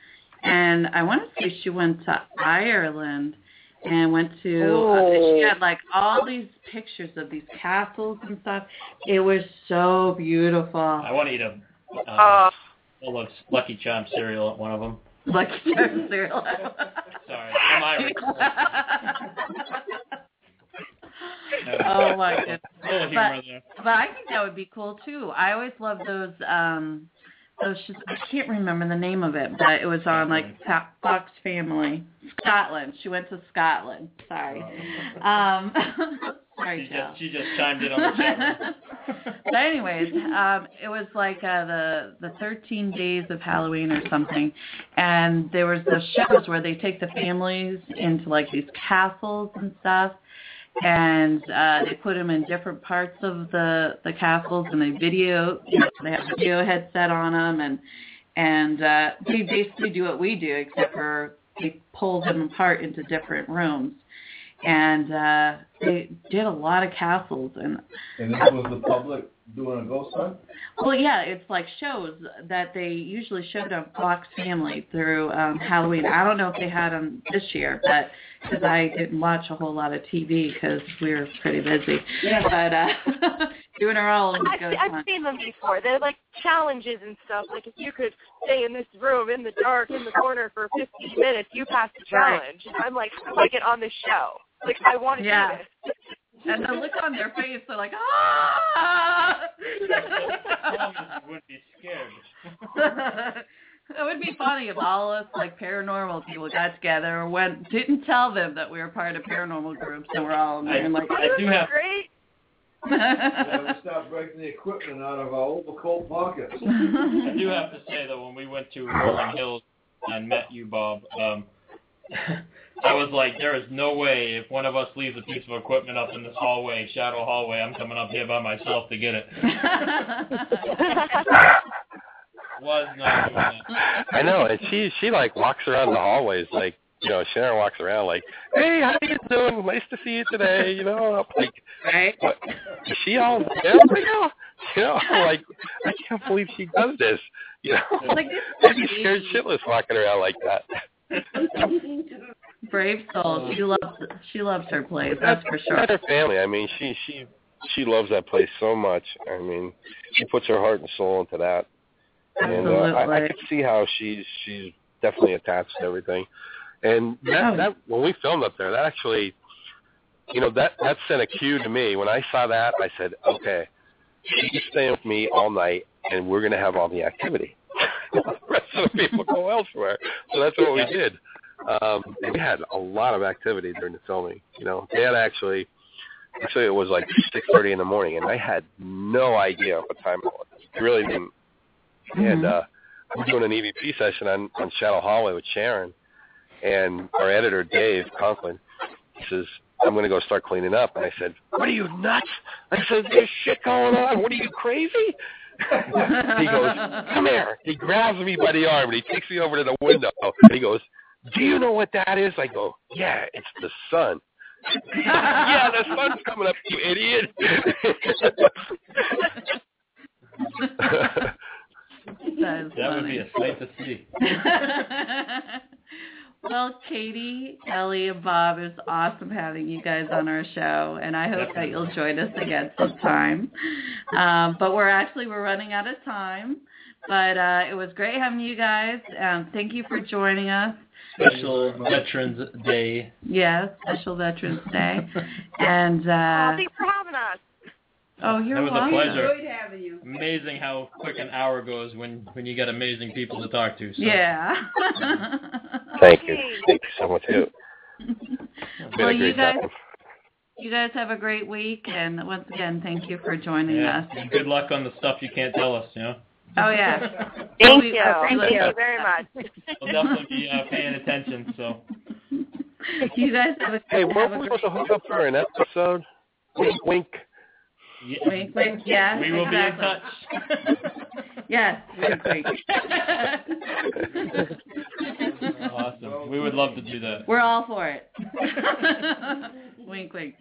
and I want to say she went to Ireland and went to, she had like all these pictures of these castles and stuff. It was so beautiful. I want to eat a bowl of Lucky Charms cereal at one of them. Lucky Charms cereal. Sorry, I'm Irish. like it. Full of humor there. But I think that would be cool too. I always love those I can't remember the name of it, but it was on like Fox Family. Scotland. She went to Scotland. Sorry. Sorry, Joe. She just chimed in on the chat. But anyways, it was like the 13 days of Halloween or something, and there was the shows where they take the families into like these castles and stuff, and they put them in different parts of the castles, and they have a video headset on them, and they basically do what we do, except for they pull them apart into different rooms. And they did a lot of castles. And this was the public doing a ghost hunt? Well, yeah, it's like shows that they usually showed on Fox Family through Halloween. I don't know if they had them this year, but because I didn't watch a whole lot of TV because we were pretty busy. Yeah. But doing our own ghost hunt. I've seen them before. They're like challenges and stuff. Like if you could stay in this room in the dark in the corner for 15 minutes, you pass the challenge. Right. I'm like, how do I get on this show? Like, I want to do this. And the look on their face, they're like, ah! Wouldn't be scared. It would be funny if all us, like, paranormal people got together and didn't tell them that we were part of paranormal groups, and we're all in there and like, I do have... Great. Yeah, we stopped breaking the equipment out of our overcoat pockets. I do have to say, though, when we went to Rolling Hills and met you, Bob, I was like, there is no way if one of us leaves a piece of equipment up in this hallway, shadow hallway, I'm coming up here by myself to get it. Was not doing that. I know, and she like walks around the hallways like, Sharon walks around like, hey, how you doing? Nice to see you today. Like, right? What? Is she all there? Like, I can't believe she does this. Like, I'd be scared shitless walking around like that. Brave soul. She loves her place. That's for sure. That's her family. I mean, she loves that place so much. I mean, she puts her heart and soul into that. Absolutely. And I can see how she's definitely attached to everything. And that when we filmed up there, that actually, that sent a cue to me. When I saw that, I said, okay, she's staying with me all night, and we're going to have all the activity. The rest of the people go elsewhere. So that's what we did. And we had a lot of activity during the filming. They had actually it was like 6:30 in the morning, and I had no idea what time it was. I really didn't. And we're doing an EVP session on Shadow Hallway with Sharon, and our editor, Dave Conklin, says, I'm going to go start cleaning up. And I said, what are you, nuts? I said, there's shit going on. What are you, crazy? He goes, come here. He grabs me by the arm, and he takes me over to the window. And he goes, do you know what that is? I go, yeah, it's the sun. Yeah, the sun's coming up, you idiot. That would be a sight to see. Well, Katie, Ellie, and Bob, it was awesome having you guys on our show, and I hope that you'll join us again sometime. But we're running out of time. But it was great having you guys. Thank you for joining us. Special Veterans Day. Yes, Special Veterans Day. And thanks for having us. Oh, you're welcome. That was a pleasure. Enjoyed having you. Amazing how quick an hour goes when you get amazing people to talk to. So. Yeah. Thank you. Thank you so much, too. Well, you guys have a great week, and once again, thank you for joining us. And good luck on the stuff you can't tell us, Oh, yeah. Thank you. Thank you very much. We'll definitely be paying attention, so. You guys have a Hey, weren't we supposed to hook up for an episode? Wink, wink. Yeah. Wink, wink, yeah. We will be in touch. Yes, wink, wink. Awesome. We would love to do that. We're all for it. Wink, wink.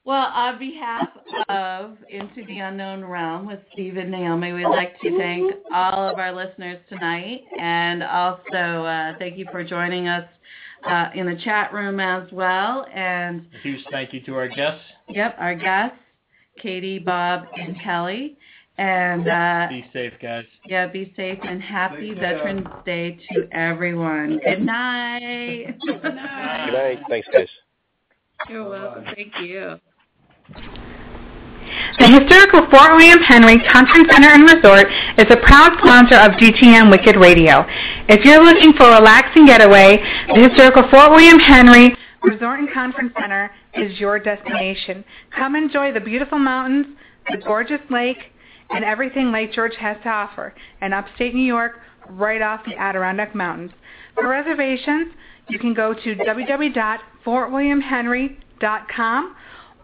Well, on behalf of Into the Unknown Realm with Steve and Naomi, we'd like to thank all of our listeners tonight, and also thank you for joining us in the chat room as well. And a huge thank you to our guests. Yep, our guests, Katie, Bob, and Kelly. And be safe, guys. Yeah, be safe and happy Veterans Day to everyone. Good night. Good night. Thanks, guys. You're welcome. Thank you. The historical Fort William Henry Conference Center and Resort is a proud sponsor of GTM Wicked Radio. If you're looking for a relaxing getaway, the historical Fort William Henry Resort and Conference Center is your destination. Come enjoy the beautiful mountains, the gorgeous lake, and everything Lake George has to offer in upstate New York, right off the Adirondack Mountains. For reservations, you can go to www.fortwilliamhenry.com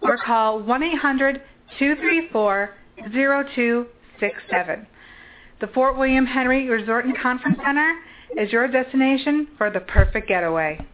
or call 1-800-234-0267. The Fort William Henry Resort and Conference Center is your destination for the perfect getaway.